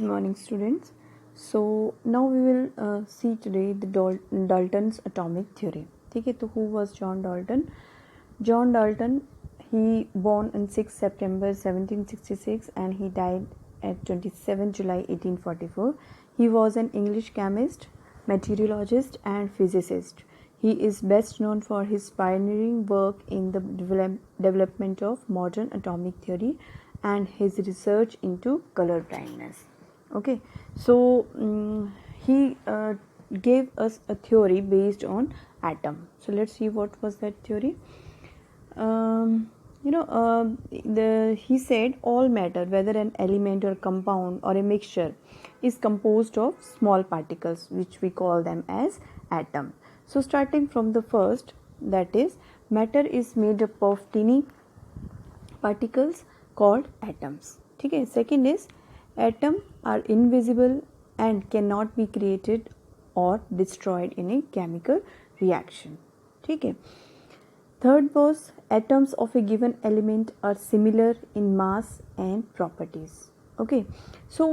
Good morning, students. So now we will see today the Dalton's atomic theory. ठीक है, तो who was John Dalton? John Dalton, he born on 6 September 1766 and he died at 27 July 1844. He was an English chemist, meteorologist and physicist. He is best known for his pioneering work in the development of modern atomic theory and his research into color blindness. Okay, so he gave us a theory based on atom. So let's see what was that theory. He said all matter, whether an element or compound or a mixture, is composed of small particles which we call them as atom. So starting from the first, that is, matter is made up of tiny particles called atoms. ठीक है. Second is, atom are invisible and cannot be created or destroyed in a chemical reaction. ठीक है. Third was, atoms of a given element are similar in mass and properties. Okay, so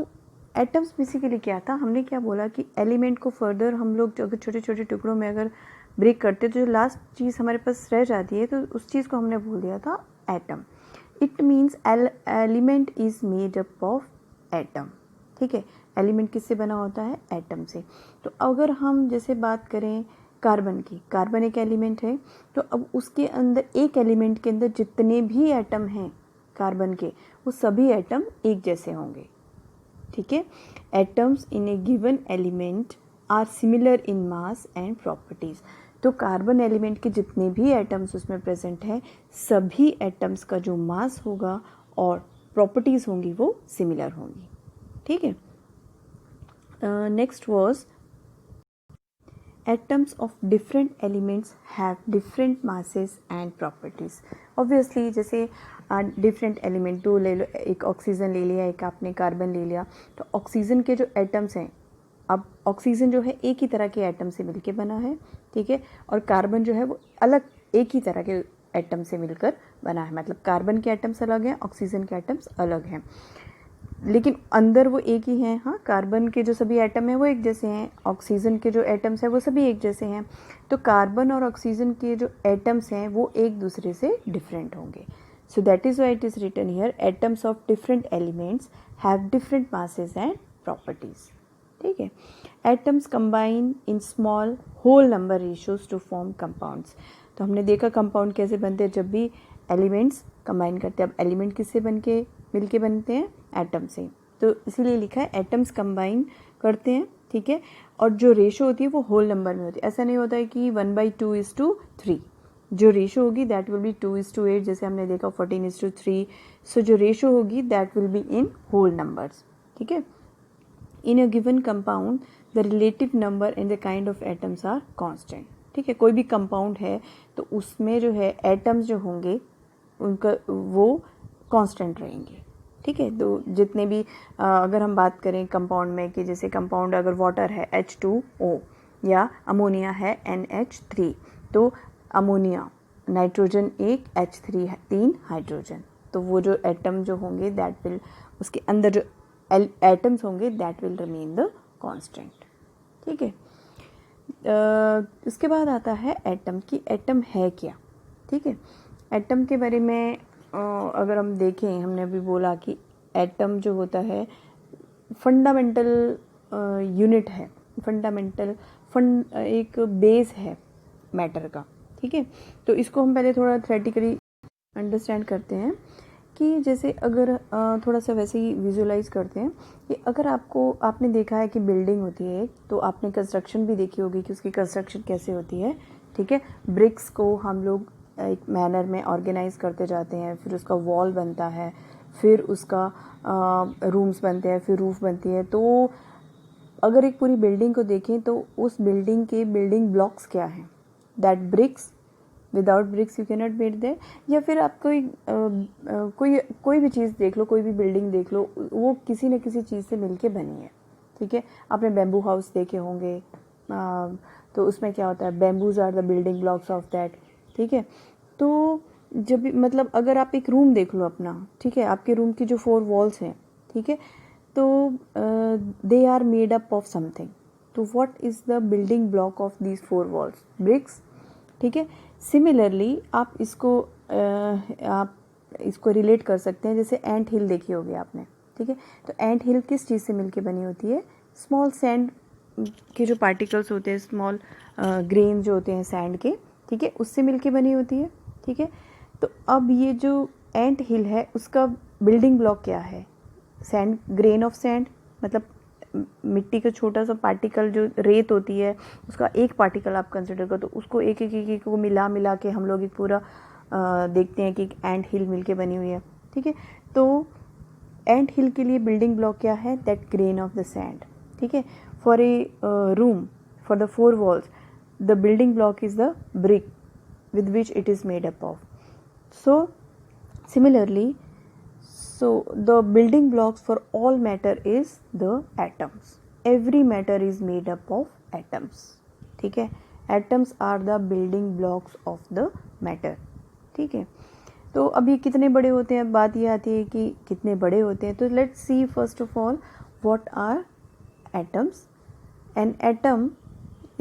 atoms basically क्या था, हमने क्या बोला कि element को further हम लोग अगर छोटे छोटे टुकड़ों में अगर ब्रेक करते तो जो लास्ट चीज़ हमारे पास रह जाती है तो उस चीज़ को हमने बोल दिया था atom. It means element is made up of atom. ठीक है, एलिमेंट किससे बना होता है? एटम से. तो अगर हम जैसे बात करें कार्बन की, कार्बन एक एलिमेंट है, तो अब उसके अंदर एक एलिमेंट के अंदर जितने भी एटम हैं कार्बन के, वो सभी एटम एक जैसे होंगे. ठीक है. Atoms in a given element are similar in mass and properties. तो कार्बन एलिमेंट के जितने भी एटम्स उसमें प्रेजेंट है, सभी एटम्स का जो मास होगा और प्रॉपर्टीज होंगी वो सिमिलर होंगी. ठीक है. Next was, atoms of different elements have different masses and properties. Obviously जैसे different element दो ले लो, एक ऑक्सीजन ले लिया, एक आपने कार्बन ले लिया, तो ऑक्सीजन के जो एटम्स हैं, अब ऑक्सीजन जो है एक ही तरह के एटम से मिलके बना है. ठीक है. और कार्बन जो है वो अलग एक ही तरह के एटम से मिलकर बना है. मतलब कार्बन के एटम्स अलग हैं, ऑक्सीजन के एटम्स अलग हैं, लेकिन अंदर वो एक ही हैं. हाँ, कार्बन के जो सभी एटम हैं वो एक जैसे हैं, ऑक्सीजन के जो एटम्स हैं वो सभी एक जैसे हैं. तो कार्बन और ऑक्सीजन के जो एटम्स हैं वो एक दूसरे से डिफरेंट होंगे. So that is why it is written here, atoms of different elements have different masses and properties. ठीक है. Atoms combine in small whole number ratios to form compounds. तो हमने देखा कंपाउंड कैसे बनते हैं, जब भी एलिमेंट्स कंबाइन करते हैं. अब एलिमेंट किससे मिलके बनते हैं? एटम से. तो इसीलिए लिखा है एटम्स कंबाइन करते हैं. ठीक है. और जो रेशो होती है वो होल नंबर में होती है. ऐसा नहीं होता है कि 1/2:3. जो रेशो होगी दैट विल बी 2:8, जैसे हमने देखा 14:3. सो जो रेशो होगी that will be in whole numbers. ठीक है. In a given compound the relative number and the kind of atoms are constant. ठीक है. कोई भी कंपाउंड है तो उसमें जो है एटम्स जो होंगे उनका वो कॉन्स्टेंट रहेंगे. ठीक है. तो जितने भी अगर हम बात करें कंपाउंड में कि जैसे कंपाउंड अगर वाटर है H2O या अमोनिया है NH3, तो अमोनिया नाइट्रोजन 1, H3 3 हाइड्रोजन. तो वो जो एटम जो होंगे दैट विल, उसके अंदर जो एटम्स होंगे that will remain the constant. ठीक है. उसके बाद आता है एटम की एटम है क्या. ठीक है. एटम के बारे में अगर हम देखें, हमने अभी बोला कि एटम जो होता है फंडामेंटल यूनिट है, एक बेस है मैटर का. ठीक है. तो इसको हम पहले थोड़ा थ्योरेटिकली अंडरस्टैंड करते हैं कि जैसे अगर थोड़ा सा वैसे ही विजुअलाइज करते हैं कि अगर आपने देखा है कि बिल्डिंग होती है, तो आपने कंस्ट्रक्शन भी देखी होगी कि उसकी कंस्ट्रक्शन कैसे होती है. ठीक है. ब्रिक्स को हम लोग एक मैनर में ऑर्गेनाइज करते जाते हैं, फिर उसका वॉल बनता है, फिर उसका रूम्स बनते हैं, फिर रूफ बनती है. तो अगर एक पूरी बिल्डिंग को देखें तो उस बिल्डिंग के बिल्डिंग ब्लॉक्स क्या हैं? That bricks. Without bricks you can not build there. या फिर आप कोई भी चीज़ देख लो, कोई भी बिल्डिंग देख लो, वो किसी न किसी चीज़ से मिलके बनी है. ठीक है. आपने बैम्बू हाउस देखे होंगे, तो उसमें क्या होता है, bamboos are the building blocks of that. ठीक है. तो जब मतलब अगर आप एक रूम देख लो अपना, ठीक है, आपके रूम की जो 4 वॉल्स हैं, ठीक है, तो they are made up of something. तो what is the building block of these 4 walls? Bricks. ठीक है. सिमिलरली आप इसको रिलेट कर सकते हैं, जैसे एंट हिल देखी होगी आपने. ठीक है. तो एंट हिल किस चीज़ से मिलके बनी होती है? स्मॉल सैंड के जो पार्टिकल्स होते हैं, स्मॉल ग्रेन जो होते हैं सैंड के, ठीक है, उससे मिलके बनी होती है. ठीक है. तो अब ये जो एंट हिल है उसका बिल्डिंग ब्लॉक क्या है? सैंड, ग्रेन ऑफ सैंड, मतलब मिट्टी का छोटा सा पार्टिकल, जो रेत होती है उसका एक पार्टिकल आप कंसिडर करो, तो उसको एक एक को मिला के हम लोग एक पूरा देखते हैं कि एक एंट हिल मिलके बनी हुई है. ठीक है. तो एंट हिल के लिए बिल्डिंग ब्लॉक क्या है? That grain of the sand. ठीक है. For a room, for the 4 walls, the building block is the brick with which it is made up of. So similarly, so the building blocks for all matter is the atoms. Every matter is made up of atoms. ठीक है. Atoms are the building blocks of the matter. ठीक है. तो अब ये कितने बड़े होते हैं? बात ये आती है कि कितने बड़े होते हैं. तो let's see first of all what are atoms. An atom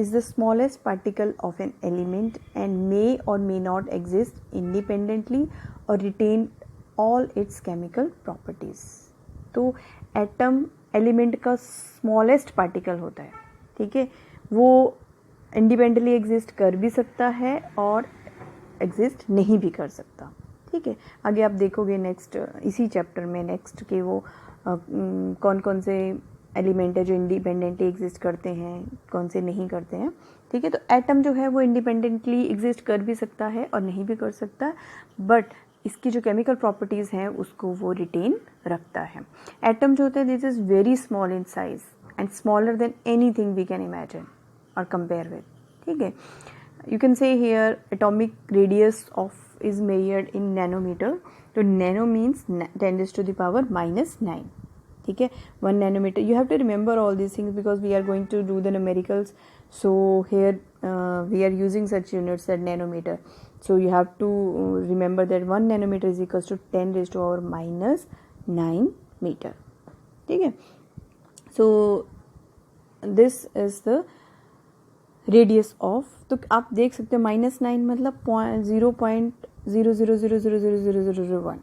is the smallest particle of an element and may or may not exist independently or retain all its chemical properties. तो एटम एलिमेंट का smallest particle होता है. ठीक है. वो independently exist कर भी सकता है और एग्जिस्ट नहीं भी कर सकता. ठीक है. आगे आप देखोगे नेक्स्ट इसी चैप्टर में नेक्स्ट के वो कौन कौन से एलिमेंट है जो इंडिपेंडेंटली एग्जिस्ट करते हैं, कौन से नहीं करते हैं. ठीक है. तो एटम जो है वो इंडिपेंडेंटली एग्जिस्ट कर भी सकता है और नहीं भी कर सकता, बट इसकी जो केमिकल प्रॉपर्टीज़ हैं उसको वो रिटेन रखता है. एटम जो होता है this is very small in size and smaller than anything we can imagine और कंपेयर विद. ठीक है. You can say here atomic radius of is measured in nanometre. तो नैनो मीन्स 10⁻⁻⁹. ठीक है. 1 nanometer. You have to remember all these things because we are going to do the numericals. So here we are using such units at nanometer. So you have to remember that 1 nanometer is equals to 10⁻⁹ meter. ठीक है. So this is the radius of. तो आप देख सकते हो -9 मतलब 0.000000001.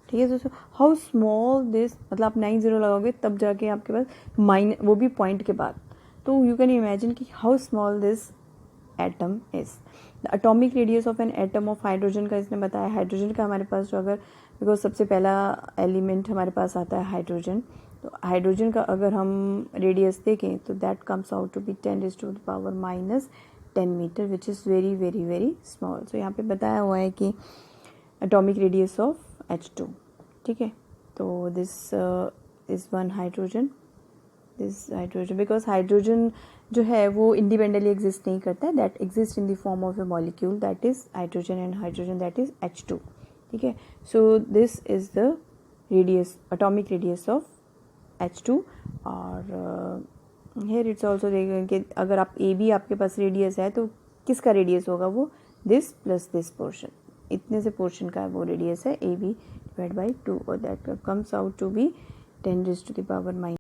ठीक है. दोस्तों हाउ स्मॉल दिस, मतलब आप 9 0 लगाओगे तब जाके आपके पास वो भी पॉइंट के बाद. तो यू कैन इमेजिन कि how small this atom is. The atomic radius of an atom of hydrogen का इसने बताया. हाइड्रोजन का हमारे पास जो अगर बिकॉज सबसे पहला एलिमेंट हमारे पास आता है हाइड्रोजन, तो हाइड्रोजन का अगर हम रेडियस देखें तो that comes out to be 10⁻⁻10 metre which is very very very small. So यहाँ पे बताया हुआ है कि एटॉमिक रेडियस ऑफ H2. ठीक है. तो this is 1 hydrogen. This hydrogen because hydrogen जो है वो इंडिपेंडेंटली एग्जिस्ट नहीं करता है. That exist in the form of A molecule that is hydrogen and hydrogen that is H2. ठीक है. So this is the radius, atomic radius of H2. और hair it's also देखेंगे कि अगर आप ए बी आपके पास रेडियस है तो किसका रेडियस होगा? वो दिस प्लस दिस पोर्शन, इतने से पोर्शन का वो रेडियस है ए बी डिवाइड बाई 2 और that comes out to be 10⁻⁻10.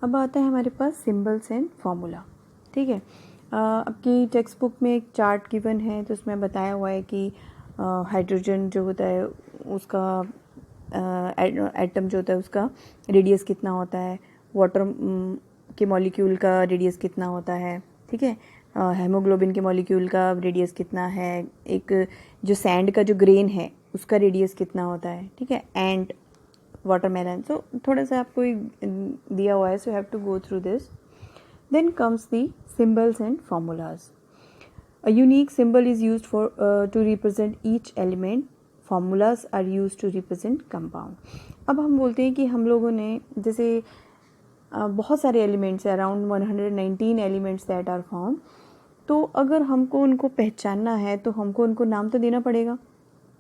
अब आता है हमारे पास सिंबल्स एंड फार्मूला. ठीक है. आपकी टेक्स्ट बुक में एक चार्ट गिवन है तो उसमें बताया हुआ है कि हाइड्रोजन जो होता है उसका एटम जो होता है उसका रेडियस कितना होता है, वाटर के मॉलिक्यूल का रेडियस कितना होता है. ठीक है. हेमोग्लोबिन के मॉलिक्यूल का रेडियस कितना है, एक जो सैंड का जो ग्रेन है उसका रेडियस कितना होता है. ठीक है. And watermelon. सो थोड़ा सा आपको दिया हुआ है, so have to go through this. Then comes the symbols and formulas. A unique symbol is used for to represent each element. Formulas are used to represent compound. अब हम बोलते हैं कि हम लोगों ने जैसे बहुत सारे एलिमेंट्स है, around 119 elements that are found. तो अगर हमको उनको पहचानना है तो हमको उनको नाम तो देना पड़ेगा.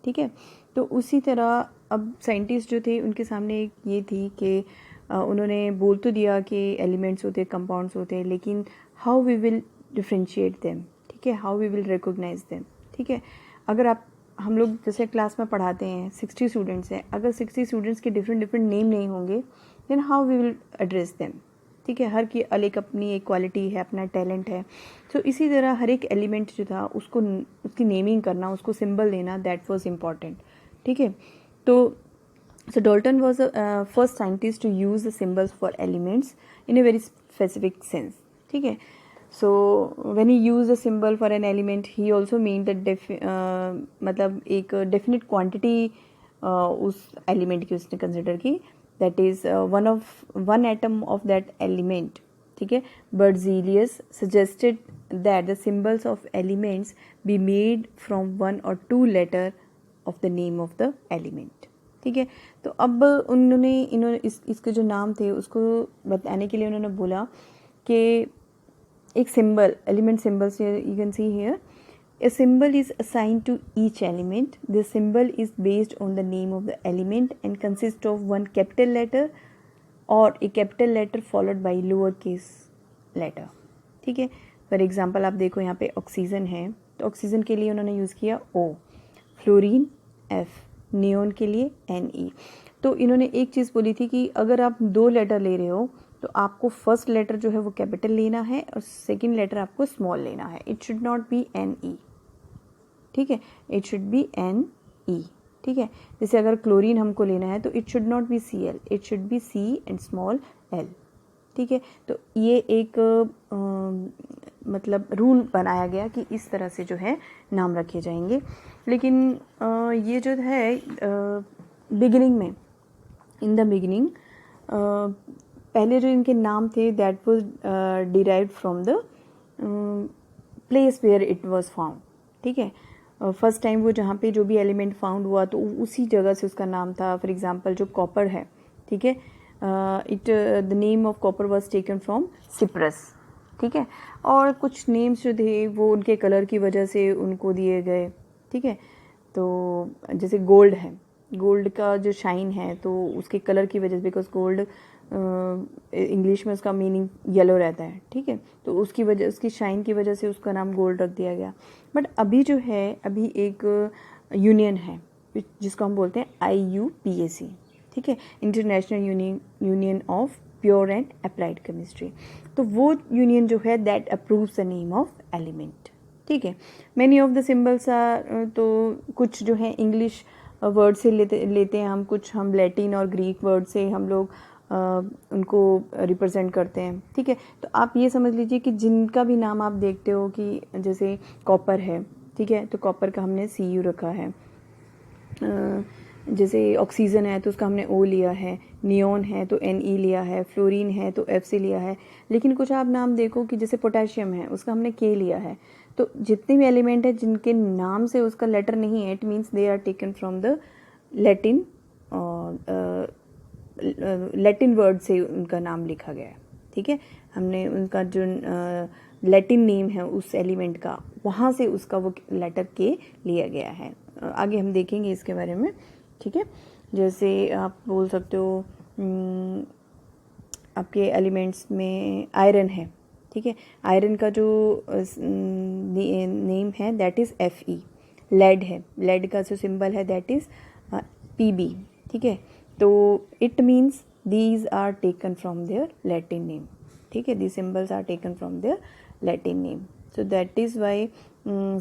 ठीक है. तो उसी तरह अब साइंटिस्ट जो थे उनके सामने एक ये थी कि उन्होंने बोल तो दिया कि एलिमेंट्स होते हैं, कंपाउंड्स होते हैं, लेकिन how we will differentiate them. ठीक है. How we will recognise them. ठीक है. अगर आप हम लोग जैसे क्लास में पढ़ाते हैं 60 स्टूडेंट्स हैं, अगर 60 स्टूडेंट्स के डिफरेंट डिफरेंट नेम नहीं होंगे then how we will address them, ठीक है। हर की अलग अपनी एक क्वालिटी है, अपना टैलेंट है। तो इसी तरह हर एक एलिमेंट जो था उसको उसकी नेमिंग करना, उसको सिंबल देना, दैट वाज इम्पॉर्टेंट, ठीक है। So Dalton was the first scientist to use the symbols for elements in a very specific sense, ठीक है। So when he used a symbol for an element, he also meant that मतलब एक definite quantity उस element की उसने consider की, that is one atom of that element, ठीक है। Berzelius suggested that the symbols of elements be made from one or two letter of the name of the element, ठीक है। तो अब इन्होंने इसके जो नाम थे उसको बताने के लिए उन्होंने बोला कि एक symbol, element symbols, you can see here, a symbol is assigned to each element. The symbol is based on the name of the element and consists of one capital letter or a capital letter followed by lower case letter, ठीक है। For example आप देखो यहाँ पे oxygen है, तो oxygen के लिए उन्होंने यूज़ किया O, फ्लोरीन F, नियोन के लिए Ne। तो इन्होंने एक चीज़ बोली थी कि अगर आप 2 लेटर ले रहे हो तो आपको फर्स्ट लेटर जो है वो कैपिटल लेना है और सेकंड लेटर आपको स्मॉल लेना है। It should not be Ne, ठीक है, इट शुड बी Ne, ठीक है। जैसे अगर क्लोरीन हमको लेना है तो it should not be Cl, it should be C and small l, ठीक है। तो ये एक मतलब रूल बनाया गया कि इस तरह से जो है नाम रखे जाएंगे। लेकिन ये जो है बिगिनिंग में, इन द बिगिनिंग पहले जो इनके नाम थे that was derived from the place where it was found, ठीक है। फर्स्ट टाइम वो जहाँ पे जो भी एलिमेंट फाउंड हुआ तो उसी जगह से उसका नाम था। फॉर एग्जांपल जो कॉपर है, ठीक है, the name of copper was taken from Cyprus, ठीक है। और कुछ नेम्स जो थे वो उनके कलर की वजह से उनको दिए गए, ठीक है। तो जैसे गोल्ड है, गोल्ड का जो शाइन है तो उसके कलर की वजह से, बिकॉज गोल्ड इंग्लिश में उसका मीनिंग येलो रहता है, ठीक है, तो उसकी वजह, उसकी शाइन की वजह से उसका नाम गोल्ड रख दिया गया। बट अभी जो है, अभी एक यूनियन है जिसको हम बोलते हैं IUPAC, ठीक है, International Union of Pure and Applied Chemistry. तो वो यूनियन जो है that approves the name of element, ठीक है। Many of the symbols are, तो कुछ जो है इंग्लिश वर्ड से लेते हैं हम, कुछ हम लैटिन और ग्रीक वर्ड से हम लोग उनको रिप्रेजेंट करते हैं, ठीक है। तो आप ये समझ लीजिए कि जिनका भी नाम आप देखते हो कि जैसे कॉपर है, ठीक है, तो कॉपर का हमने Cu रखा है। जैसे ऑक्सीजन है तो उसका हमने O लिया है, नियोन है तो Ne लिया है, फ्लोरीन है तो F से लिया है। लेकिन कुछ आप नाम देखो कि जैसे पोटेशियम है उसका हमने K लिया है। तो जितने भी एलिमेंट है जिनके नाम से उसका लेटर नहीं है, it means they are taken from the Latin word से उनका नाम लिखा गया है, ठीक है। हमने उनका जो लैटिन नेम है उस एलिमेंट का, वहाँ से उसका वो लेटर K लिया गया है। आगे हम देखेंगे इसके बारे में, ठीक है। जैसे आप बोल सकते हो आपके एलिमेंट्स में आयरन है, ठीक है, आयरन का जो नेम है दैट इज़ Fe। लेड है, लेड का जो सिंबल है दैट इज़ Pb, ठीक है। तो it means these are taken from their Latin name, ठीक है, these symbols are taken from their Latin name. So that is why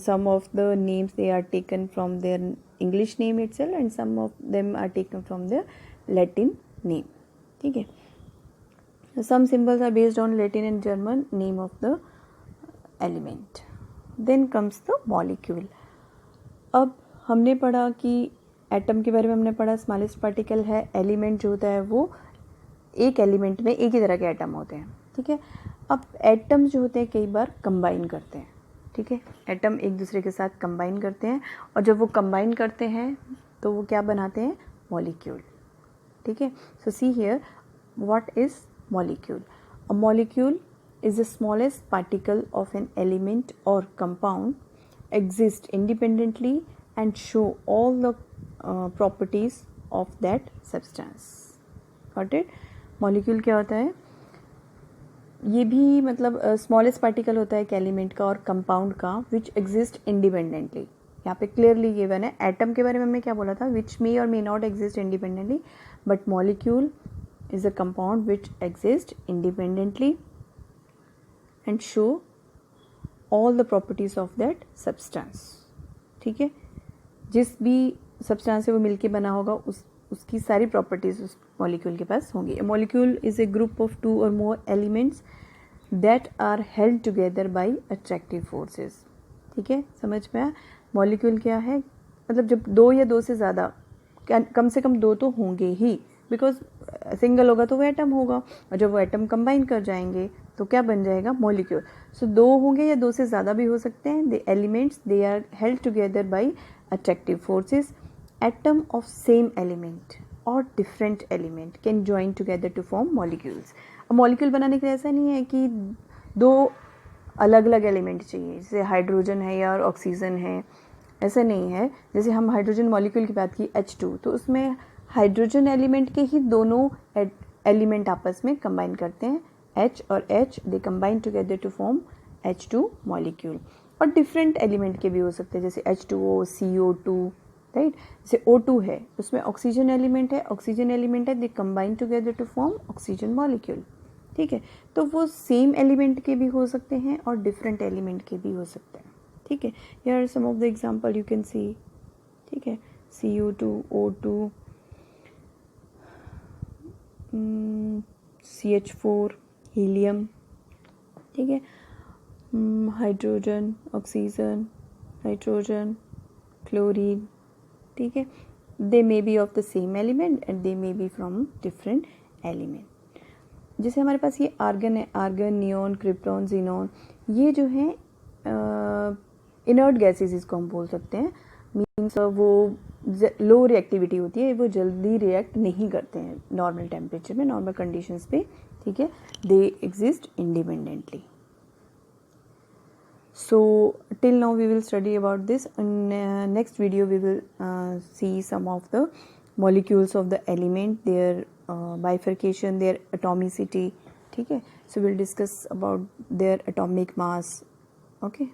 some of the names they are taken from their English name itself and some of them are taken from their Latin name, ठीक है। Some symbols are based on Latin and German name of the element. Then comes the molecule. अब हमने पढ़ा कि atom के बारे में हमने पढ़ा, स्मॉलेस्ट पार्टिकल है। एलिमेंट जो होता है वो एक एलिमेंट में एक ही तरह के एटम होते हैं, ठीक है। अब एटम्स जो होते हैं कई बार कंबाइन करते हैं, ठीक है, एटम एक दूसरे के साथ कंबाइन करते हैं और जब वो कंबाइन करते हैं तो वो क्या बनाते हैं, मॉलिक्यूल, ठीक है। So see here what is molecule. A molecule is the smallest particle of an element और compound, exist independently and show all the properties of that substance. Got it. Molecule क्या होता है, ये भी मतलब स्मॉलेस्ट पार्टिकल होता है एक एलिमेंट का और कंपाउंड का, विच एग्जिस्ट इंडिपेंडेंटली, यहाँ पे क्लियरली गिवन है। एटम के बारे में हमने क्या बोला था, विच मे और may not exist independently, but molecule is a compound which exist independently and show all the properties of that substance. ठीक है, जिस भी सब्सटेंस से वो मिलके बना होगा उसकी सारी प्रॉपर्टीज उस मॉलिक्यूल के पास होंगी। Molecule is a group of 2 और more elements that are held together by attractive forces. ठीक है, समझ में आया। मॉलिक्यूल क्या है, मतलब जब 2 या 2 से ज़्यादा, कम से कम 2 तो होंगे ही, बिकॉज सिंगल होगा तो वो एटम होगा, और जब वो एटम कंबाइन कर जाएंगे तो क्या बन जाएगा, मॉलिक्यूल। सो 2 होंगे या 2 से ज़्यादा भी हो सकते हैं। The elements they are held together by attractive forces. Atom of same element और different element can join together to form molecules. अब मॉलिक्यूल बनाने के लिए ऐसा नहीं है कि 2 अलग अलग एलिमेंट चाहिए, जैसे हाइड्रोजन है या ऑक्सीजन है, ऐसा नहीं है। जैसे हम हाइड्रोजन मॉलिक्यूल की बात की H2, तो उसमें हाइड्रोजन एलिमेंट के ही दोनों एलिमेंट आपस में कंबाइन करते हैं, H और H, they combine together to form H2 molecule. और डिफरेंट एलिमेंट के भी हो सकते हैं, जैसे H2O, CO2, राइट। जैसे O2 है, उसमें ऑक्सीजन एलिमेंट है, they combine together to form oxygen molecule. ठीक है, तो वो सेम एलिमेंट के भी हो सकते हैं और डिफरेंट एलिमेंट के भी हो सकते हैं। ठीक है, here are some of the example you can see. ठीक है, CO2, O2, CH4, हीलियम। ठीक है, हाइड्रोजन, ऑक्सीजन, नाइट्रोजन, क्लोरीन। ठीक है, they may be of the same element and they may be from different element. जैसे हमारे पास ये argon है, आर्गन, नियॉन, क्रिप्टॉन, जीनॉन, ये जो है इनर्ट गैसेस इसको हम बोल सकते हैं। मीन्स वो लो रिएक्टिविटी होती है, वो जल्दी रिएक्ट नहीं करते हैं नॉर्मल टेम्परेचर में, नॉर्मल कंडीशंस पे। ठीक है, they exist independently. So till now we will study about this. In next video we will see some of the molecules of the element, their bifurcation, their atomicity. ठीक है, so we'll discuss about their atomic mass. Okay.